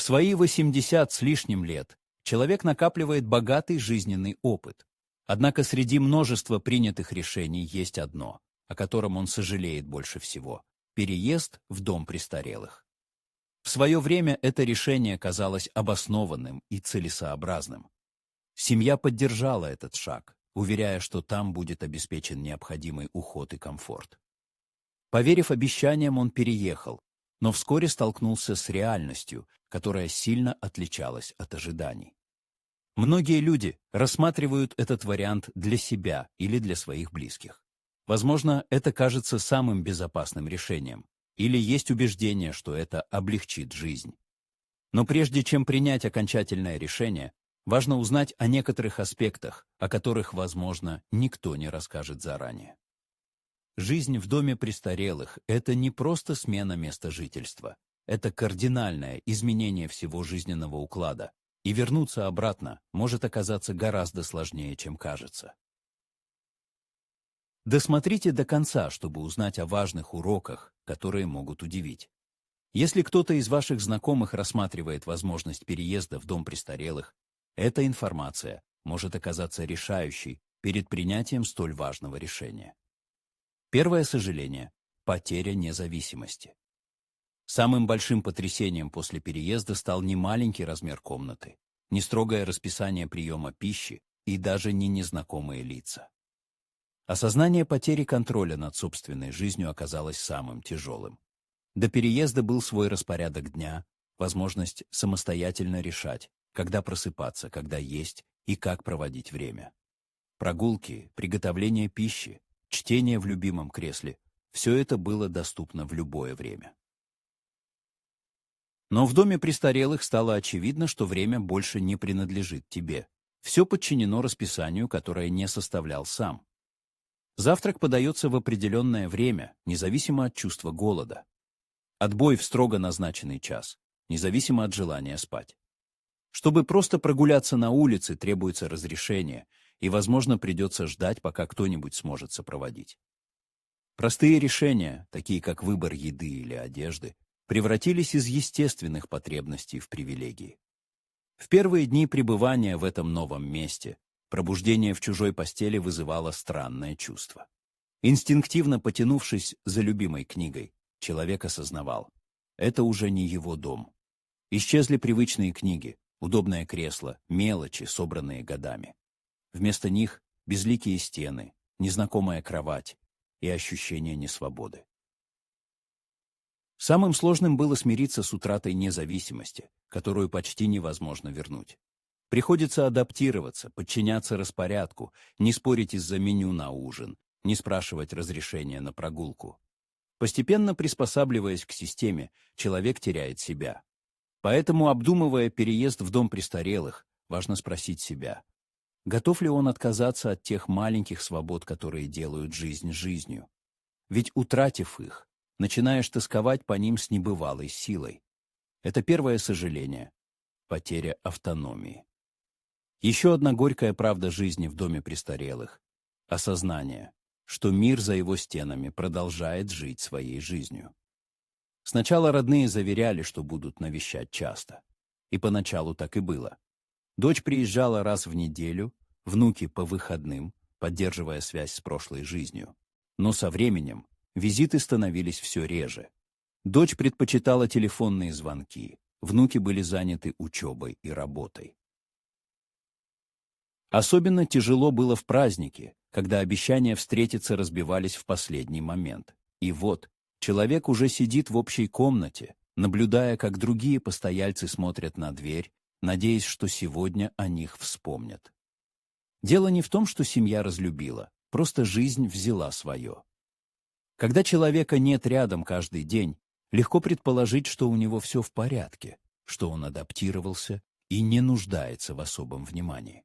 В свои 80 с лишним лет человек накапливает богатый жизненный опыт. Однако среди множества принятых решений есть одно, о котором он сожалеет больше всего – переезд в дом престарелых. В свое время это решение казалось обоснованным и целесообразным. Семья поддержала этот шаг, уверяя, что там будет обеспечен необходимый уход и комфорт. Поверив обещаниям, он переехал, но вскоре столкнулся с реальностью, которая сильно отличалась от ожиданий. Многие люди рассматривают этот вариант для себя или для своих близких. Возможно, это кажется самым безопасным решением, или есть убеждение, что это облегчит жизнь. Но прежде чем принять окончательное решение, важно узнать о некоторых аспектах, о которых, возможно, никто не расскажет заранее. Жизнь в доме престарелых – это не просто смена места жительства. Это кардинальное изменение всего жизненного уклада, и вернуться обратно может оказаться гораздо сложнее, чем кажется. Досмотрите до конца, чтобы узнать о важных уроках, которые могут удивить. Если кто-то из ваших знакомых рассматривает возможность переезда в дом престарелых, эта информация может оказаться решающей перед принятием столь важного решения. Первое сожаление – потеря независимости. Самым большим потрясением после переезда стал не маленький размер комнаты, не строгое расписание приема пищи и даже не незнакомые лица. Осознание потери контроля над собственной жизнью оказалось самым тяжелым. До переезда был свой распорядок дня, возможность самостоятельно решать, когда просыпаться, когда есть и как проводить время. Прогулки, приготовление пищи, чтение в любимом кресле – все это было доступно в любое время. Но в доме престарелых стало очевидно, что время больше не принадлежит тебе. Все подчинено расписанию, которое не составлял сам. Завтрак подается в определенное время, независимо от чувства голода. Отбой в строго назначенный час, независимо от желания спать. Чтобы просто прогуляться на улице, требуется разрешение, и, возможно, придется ждать, пока кто-нибудь сможет сопроводить. Простые решения, такие как выбор еды или одежды, превратились из естественных потребностей в привилегии. В первые дни пребывания в этом новом месте пробуждение в чужой постели вызывало странное чувство. Инстинктивно потянувшись за любимой книгой, человек осознавал – это уже не его дом. Исчезли привычные книги, удобное кресло, мелочи, собранные годами. Вместо них – безликие стены, незнакомая кровать и ощущение несвободы. Самым сложным было смириться с утратой независимости, которую почти невозможно вернуть. Приходится адаптироваться, подчиняться распорядку, не спорить из-за меню на ужин, не спрашивать разрешения на прогулку. Постепенно приспосабливаясь к системе, человек теряет себя. Поэтому, обдумывая переезд в дом престарелых, важно спросить себя, готов ли он отказаться от тех маленьких свобод, которые делают жизнь жизнью. Ведь, утратив их, начинаешь тосковать по ним с небывалой силой. Это первое сожаление – потеря автономии. Еще одна горькая правда жизни в доме престарелых – осознание, что мир за его стенами продолжает жить своей жизнью. Сначала родные заверяли, что будут навещать часто. И поначалу так и было. Дочь приезжала раз в неделю, внуки по выходным, поддерживая связь с прошлой жизнью. Но со временем визиты становились все реже. Дочь предпочитала телефонные звонки, внуки были заняты учебой и работой. Особенно тяжело было в праздники, когда обещания встретиться разбивались в последний момент. И вот, человек уже сидит в общей комнате, наблюдая, как другие постояльцы смотрят на дверь, надеясь, что сегодня о них вспомнят. Дело не в том, что семья разлюбила, просто жизнь взяла свое. Когда человека нет рядом каждый день, легко предположить, что у него все в порядке, что он адаптировался и не нуждается в особом внимании.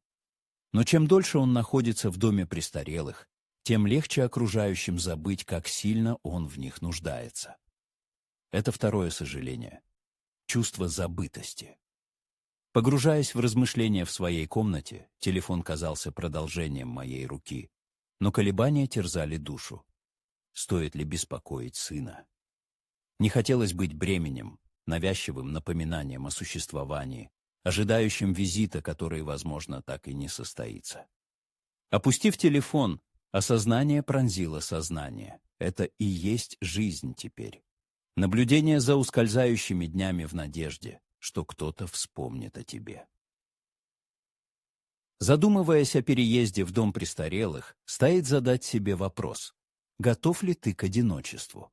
Но чем дольше он находится в доме престарелых, тем легче окружающим забыть, как сильно он в них нуждается. Это второе сожаление – чувство забытости. Погружаясь в размышления в своей комнате, телефон казался продолжением моей руки, но колебания терзали душу. Стоит ли беспокоить сына? Не хотелось быть бременем, навязчивым напоминанием о существовании, ожидающим визита, который, возможно, так и не состоится. Опустив телефон, осознание пронзило сознание. Это и есть жизнь теперь. Наблюдение за ускользающими днями в надежде, что кто-то вспомнит о тебе. Задумываясь о переезде в дом престарелых, стоит задать себе вопрос: готов ли ты к одиночеству?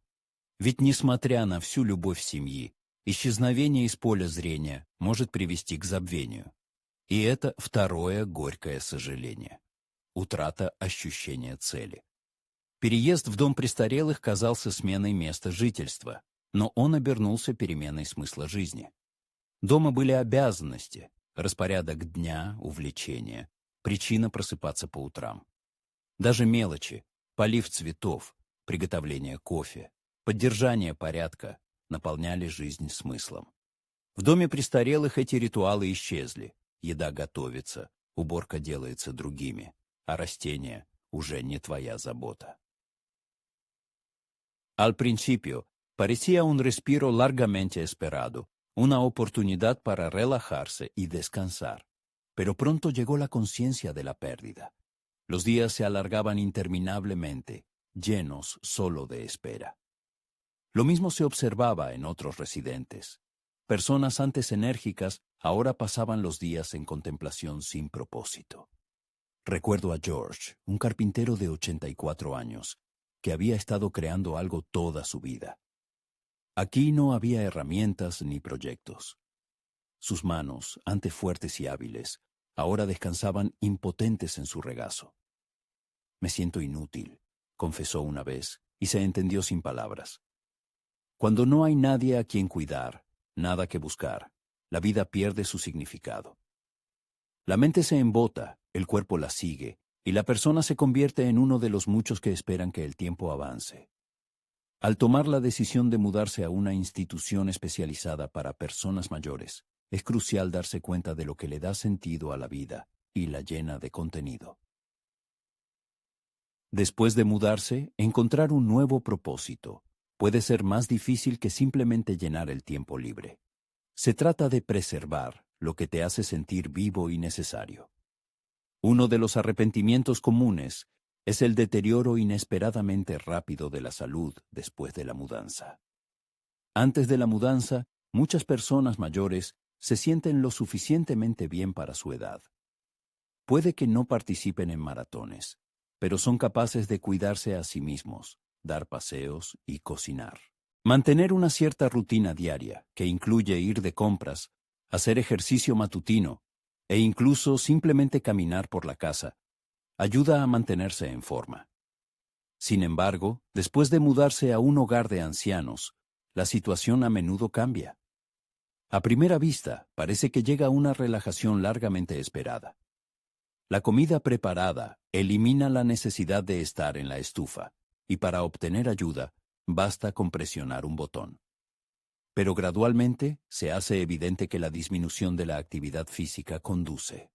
Ведь, несмотря на всю любовь семьи, исчезновение из поля зрения может привести к забвению. И это второе горькое сожаление. Утрата ощущения цели. Переезд в дом престарелых казался сменой места жительства, но он обернулся переменой смысла жизни. Дома были обязанности, распорядок дня, увлечения, причина просыпаться по утрам. Даже мелочи, полив цветов, приготовление кофе, поддержание порядка наполняли жизнь смыслом. В доме престарелых эти ритуалы исчезли. Еда готовится, уборка делается другими, а растения уже не твоя забота. Al principio, parecía un respiro largamente esperado, una oportunidad para relajarse y descansar. Pero pronto llegó la conciencia de la pérdida. Los días se alargaban interminablemente, llenos solo de espera. Lo mismo se observaba en otros residentes. Personas antes enérgicas ahora pasaban los días en contemplación sin propósito. Recuerdo a George, un carpintero de 84 años, que había estado creando algo toda su vida. Aquí no había herramientas ni proyectos. Sus manos, antes fuertes y hábiles, ahora descansaban impotentes en su regazo. Me siento inútil, confesó una vez, y se entendió sin palabras. Cuando no hay nadie a quien cuidar, nada que buscar, la vida pierde su significado. La mente se embota, el cuerpo la sigue, y la persona se convierte en uno de los muchos que esperan que el tiempo avance. Al tomar la decisión de mudarse a una institución especializada para personas mayores, es crucial darse cuenta de lo que le da sentido a la vida y la llena de contenido. Después de mudarse, encontrar un nuevo propósito puede ser más difícil que simplemente llenar el tiempo libre. Se trata de preservar lo que te hace sentir vivo y necesario. Uno de los arrepentimientos comunes es el deterioro inesperadamente rápido de la salud después de la mudanza. Antes de la mudanza, muchas personas mayores se sienten lo suficientemente bien para su edad. Puede que no participen en maratones, pero son capaces de cuidarse a sí mismos, dar paseos y cocinar. Mantener una cierta rutina diaria, que incluye ir de compras, hacer ejercicio matutino e incluso simplemente caminar por la casa, ayuda a mantenerse en forma. Sin embargo, después de mudarse a un hogar de ancianos, la situación a menudo cambia. A primera vista, parece que llega una relajación largamente esperada. La comida preparada elimina la necesidad de estar en la estufa, y para obtener ayuda, basta con presionar un botón. Pero gradualmente se hace evidente que la disminución de la actividad física conduce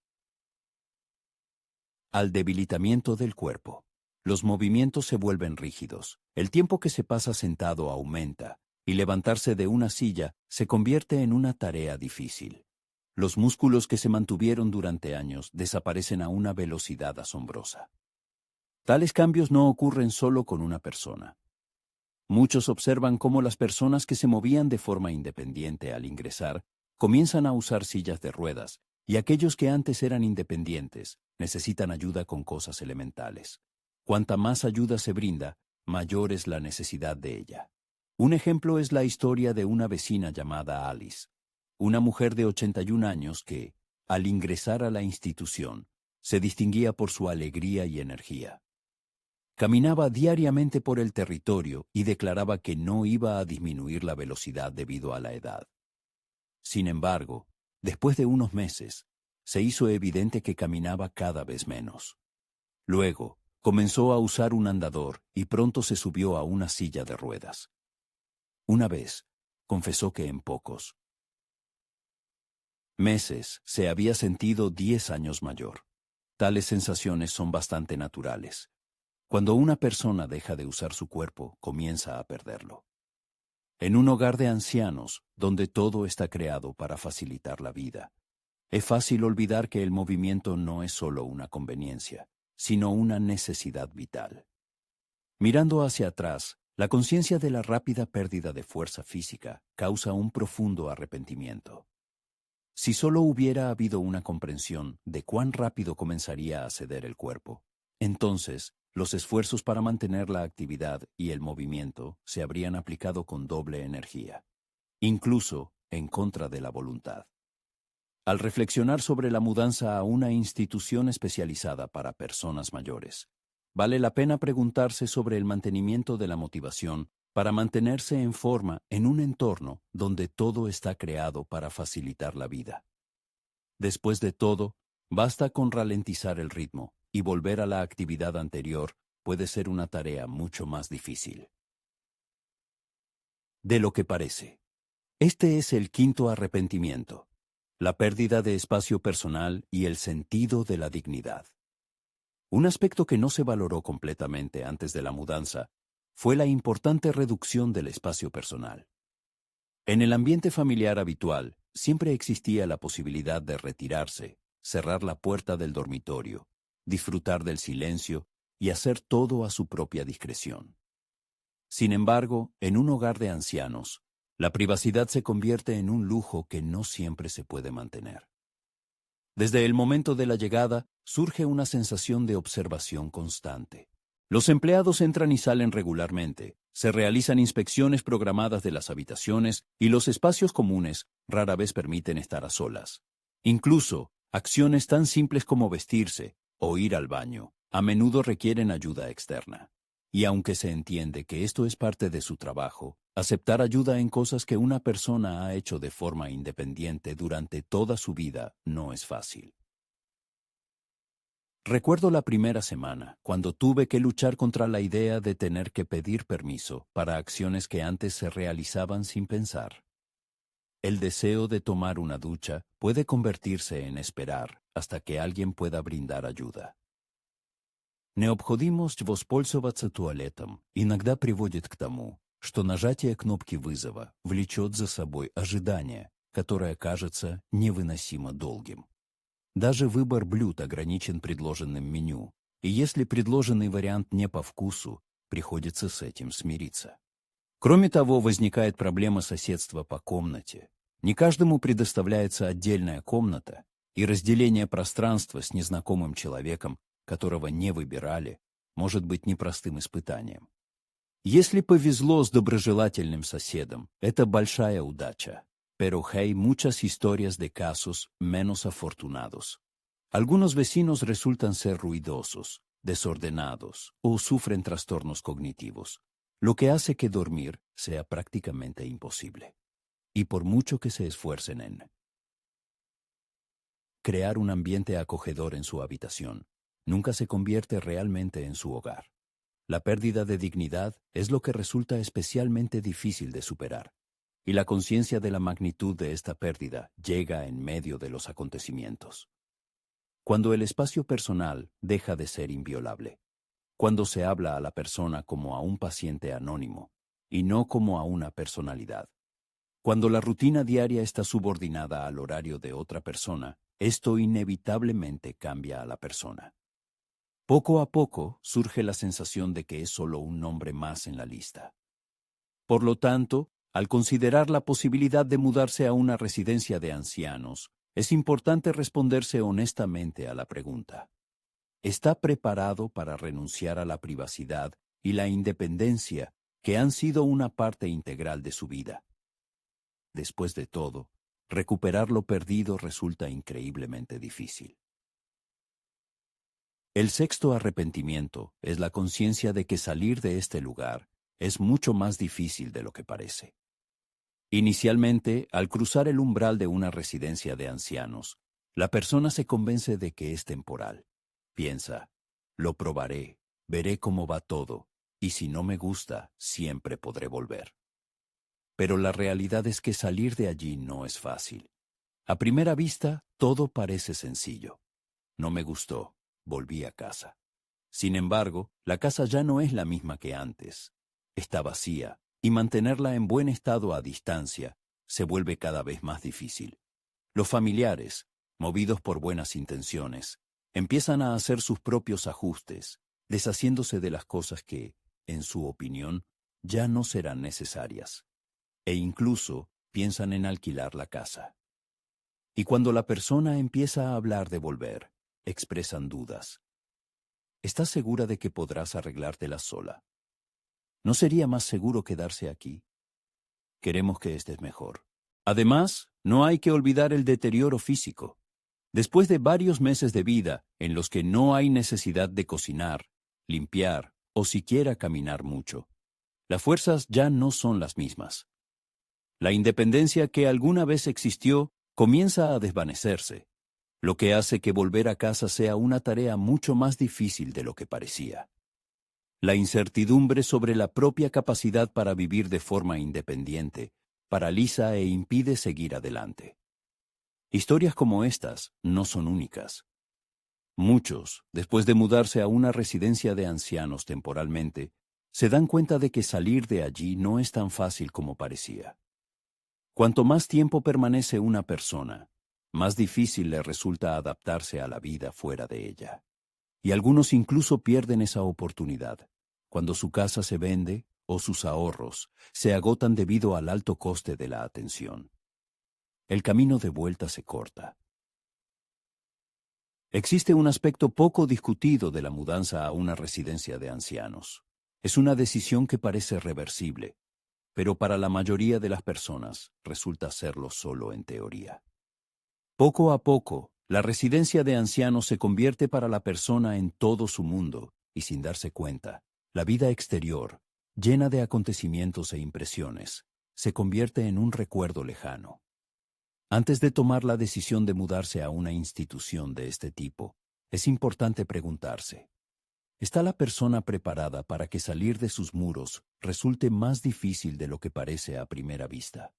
al debilitamiento del cuerpo. Los movimientos se vuelven rígidos, el tiempo que se pasa sentado aumenta, y levantarse de una silla se convierte en una tarea difícil. Los músculos que se mantuvieron durante años desaparecen a una velocidad asombrosa. Tales cambios no ocurren solo con una persona. Muchos observan cómo las personas que se movían de forma independiente al ingresar comienzan a usar sillas de ruedas, y aquellos que antes eran independientes necesitan ayuda con cosas elementales. Cuanta más ayuda se brinda, mayor es la necesidad de ella. Un ejemplo es la historia de una vecina llamada Alice, una mujer de 81 años que, al ingresar a la institución, se distinguía por su alegría y energía. Caminaba diariamente por el territorio y declaraba que no iba a disminuir la velocidad debido a la edad. Sin embargo, después de unos meses, se hizo evidente que caminaba cada vez menos. Luego, comenzó a usar un andador y pronto se subió a una silla de ruedas. Una vez, confesó que en pocos meses se había sentido 10 años mayor. Tales sensaciones son bastante naturales. Cuando una persona deja de usar su cuerpo, comienza a perderlo. en un hogar de ancianos, donde todo está creado para facilitar la vida. Es fácil olvidar que el movimiento no es solo una conveniencia, sino una necesidad vital. Mirando hacia atrás, la conciencia de la rápida pérdida de fuerza física causa un profundo arrepentimiento. Si solo hubiera habido una comprensión de cuán rápido comenzaría a ceder el cuerpo, entonces los esfuerzos para mantener la actividad y el movimiento se habrían aplicado con doble energía, incluso en contra de la voluntad. Al reflexionar sobre la mudanza a una institución especializada para personas mayores, vale la pena preguntarse sobre el mantenimiento de la motivación para mantenerse en forma en un entorno donde todo está creado para facilitar la vida. Después de todo, basta con ralentizar el ritmo y volver a la actividad anterior puede ser una tarea mucho más difícil. De lo que parece. Este es el quinto arrepentimiento, la pérdida de espacio personal y el sentido de la dignidad. Un aspecto que no se valoró completamente antes de la mudanza fue la importante reducción del espacio personal. En el ambiente familiar habitual, siempre existía la posibilidad de retirarse, cerrar la puerta del dormitorio, disfrutar del silencio y hacer todo a su propia discreción. Sin embargo, en un hogar de ancianos, la privacidad se convierte en un lujo que no siempre se puede mantener. Desde el momento de la llegada, surge una sensación de observación constante. Los empleados entran y salen regularmente, se realizan inspecciones programadas de las habitaciones y los espacios comunes rara vez permiten estar a solas. Incluso, acciones tan simples como vestirse o ir al baño a menudo requieren ayuda externa. Y aunque se entiende que esto es parte de su trabajo, aceptar ayuda en cosas que una persona ha hecho de forma independiente durante toda su vida no es fácil. Recuerdo la primera semana, cuando tuve que luchar contra la idea de tener que pedir permiso para acciones que antes se realizaban sin pensar. El deseo de tomar una ducha puede convertirse en esperar hasta que alguien pueda brindar ayuda. Необходимость воспользоваться туалетом иногда приводит к тому, что нажатие кнопки вызова влечет за собой ожидание, которое кажется невыносимо долгим. Даже выбор блюд ограничен предложенным меню, и если предложенный вариант не по вкусу, приходится с этим смириться. Кроме того, возникает проблема соседства по комнате. Не каждому предоставляется отдельная комната, и разделение пространства с незнакомым человеком, которого не выбирали, может быть непростым испытанием. Если повезло с доброжелательным соседом, это большая удача. Pero hay muchas historias de casos menos afortunados. Algunos vecinos resultan ser ruidosos, desordenados o sufren trastornos cognitivos, lo que hace que dormir sea prácticamente imposible. Y por mucho que se esfuercen en crear un ambiente acogedor en su habitación, nunca se convierte realmente en su hogar. La pérdida de dignidad es lo que resulta especialmente difícil de superar, y la conciencia de la magnitud de esta pérdida llega en medio de los acontecimientos. Cuando el espacio personal deja de ser inviolable, cuando se habla a la persona como a un paciente anónimo y no como a una personalidad, cuando la rutina diaria está subordinada al horario de otra persona, esto inevitablemente cambia a la persona. Poco a poco surge la sensación de que es solo un nombre más en la lista. Por lo tanto, al considerar la posibilidad de mudarse a una residencia de ancianos, es importante responderse honestamente a la pregunta: ¿está preparado para renunciar a la privacidad y la independencia que han sido una parte integral de su vida? Después de todo, recuperar lo perdido resulta increíblemente difícil. El sexto arrepentimiento es la conciencia de que salir de este lugar es mucho más difícil de lo que parece. Inicialmente, al cruzar el umbral de una residencia de ancianos, la persona se convence de que es temporal. Piensa, lo probaré, veré cómo va todo, y si no me gusta, siempre podré volver. Pero la realidad es que salir de allí no es fácil. A primera vista, todo parece sencillo. No me gustó, volví a casa. Sin embargo, la casa ya no es la misma que antes. Está vacía, y mantenerla en buen estado a distancia se vuelve cada vez más difícil. Los familiares, movidos por buenas intenciones, empiezan a hacer sus propios ajustes, deshaciéndose de las cosas que, en su opinión, ya no serán necesarias, e incluso piensan en alquilar la casa. Y cuando la persona empieza a hablar de volver, expresan dudas. ¿Estás segura de que podrás arreglártela sola? ¿No sería más seguro quedarse aquí? Queremos que estés mejor. Además, no hay que olvidar el deterioro físico. Después de varios meses de vida en los que no hay necesidad de cocinar, limpiar o siquiera caminar mucho, las fuerzas ya no son las mismas. La independencia que alguna vez existió comienza a desvanecerse, lo que hace que volver a casa sea una tarea mucho más difícil de lo que parecía. La incertidumbre sobre la propia capacidad para vivir de forma independiente paraliza e impide seguir adelante. Historias como estas no son únicas. Muchos, después de mudarse a una residencia de ancianos temporalmente, se dan cuenta de que salir de allí no es tan fácil como parecía. Cuanto más tiempo permanece una persona, más difícil le resulta adaptarse a la vida fuera de ella. Y algunos incluso pierden esa oportunidad, cuando su casa se vende o sus ahorros se agotan debido al alto coste de la atención. El camino de vuelta se corta. Existe un aspecto poco discutido de la mudanza a una residencia de ancianos. Es una decisión que parece reversible, pero para la mayoría de las personas resulta serlo solo en teoría. Poco a poco, la residencia de ancianos se convierte para la persona en todo su mundo, y sin darse cuenta, la vida exterior, llena de acontecimientos e impresiones, se convierte en un recuerdo lejano. Antes de tomar la decisión de mudarse a una institución de este tipo, es importante preguntarse: ¿está la persona preparada para que salir de sus muros resulte más difícil de lo que parece a primera vista?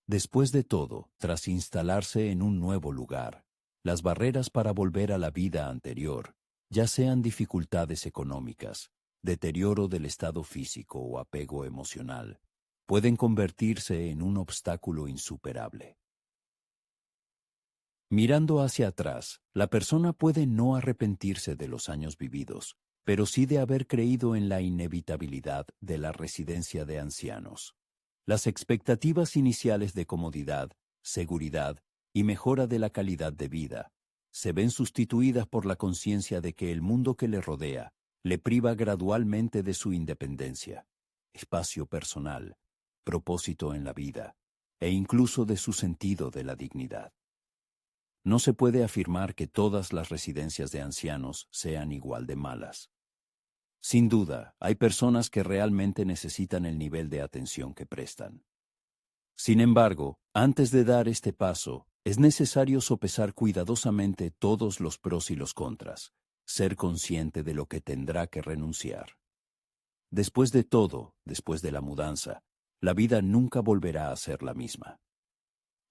Después de todo, tras instalarse en un nuevo lugar, las barreras para volver a la vida anterior, ya sean dificultades económicas, deterioro del estado físico o apego emocional, pueden convertirse en un obstáculo insuperable. Mirando hacia atrás, la persona puede no arrepentirse de los años vividos, pero sí de haber creído en la inevitabilidad de la residencia de ancianos. Las expectativas iniciales de comodidad, seguridad y mejora de la calidad de vida se ven sustituidas por la conciencia de que el mundo que le rodea le priva gradualmente de su independencia, espacio personal, propósito en la vida e incluso de su sentido de la dignidad. No se puede afirmar que todas las residencias de ancianos sean igual de malas. Sin duda, hay personas que realmente necesitan el nivel de atención que prestan. Sin embargo, antes de dar este paso, es necesario sopesar cuidadosamente todos los pros y los contras, ser consciente de lo que tendrá que renunciar. Después de todo, después de la mudanza, la vida nunca volverá a ser la misma.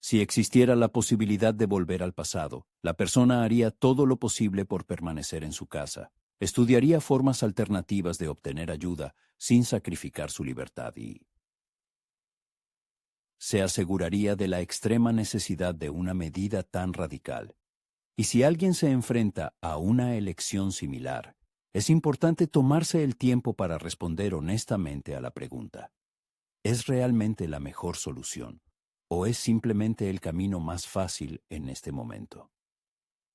Si existiera la posibilidad de volver al pasado, la persona haría todo lo posible por permanecer en su casa. Estudiaría formas alternativas de obtener ayuda sin sacrificar su libertad y se aseguraría de la extrema necesidad de una medida tan radical. Y si alguien se enfrenta a una elección similar, es importante tomarse el tiempo para responder honestamente a la pregunta: ¿es realmente la mejor solución o es simplemente el camino más fácil en este momento?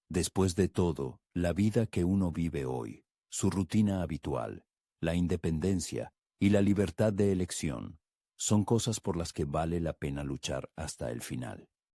Después de todo, la vida que uno vive hoy, su rutina habitual, la independencia y la libertad de elección, son cosas por las que vale la pena luchar hasta el final.